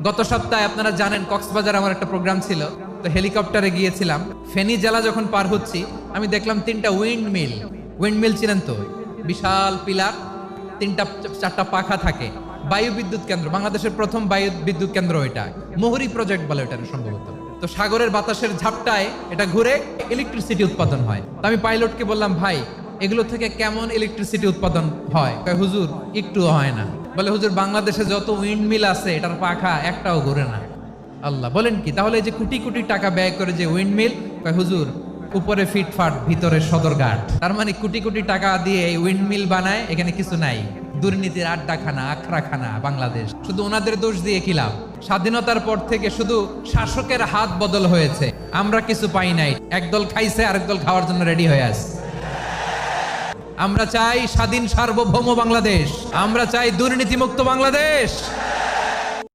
গত সপ্তাহে আপনারা জানেন কক্সবাজার আমার একটা প্রোগ্রাম ছিল, তো হেলিকপ্টারে গিয়েছিলাম। ফেনী জেলা যখন পার হচ্ছি আমি দেখলাম 3টা উইন্ড মিল চিনেন তো, বিশাল পিলার, 3টা 4টা পাখা থাকে। বায়ু বিদ্যুৎ কেন্দ্র, বাংলাদেশের প্রথম বায়ু বিদ্যুৎ কেন্দ্র এটা, মুহুরী প্রজেক্ট বলে এটা সম্ভবত। তো সাগরের বাতাসের ঝাপটায় এটা ঘুরে ইলেকট্রিসিটি উৎপাদন হয়। তো আমি পাইলটকে বললাম, ভাই এগুলো থেকে কেমন ইলেকট্রিসিটি উৎপাদন হয়? কয়, হুজুর একটুও হয় না। বলে, হুজুর বাংলাদেশে যত উইন্ড মিল আছে এটার পাখা একটাও ঘুরে না। আল্লাহ, বলেন কি? তাহলে এই যে কোটি কোটি টাকা ব্যয় করে যে উইন্ড মিল, কয় হুজুর উপরে ফিটফাট ভিতরে সদরঘাট। তার মানে কোটি কোটি টাকা দিয়ে এই উইন্ড মিল বানায়, এখানে কিছু নাই। দুর্নীতির আড্ডাখানা, আখড়াখানা বাংলাদেশ। শুধু ওনাদের দোষ দিয়ে কি লাভ? স্বাধীনতার পর থেকে শুধু শাসকের হাত বদল হয়েছে, আমরা কিছু পাই নাই। একদল খাইছে, আরেক দল খাওয়ার জন্য রেডি হয়ে আছে। আমরা চাই স্বাধীন সার্বভৌম বাংলাদেশ, আমরা চাই দুর্নীতিমুক্ত বাংলাদেশ।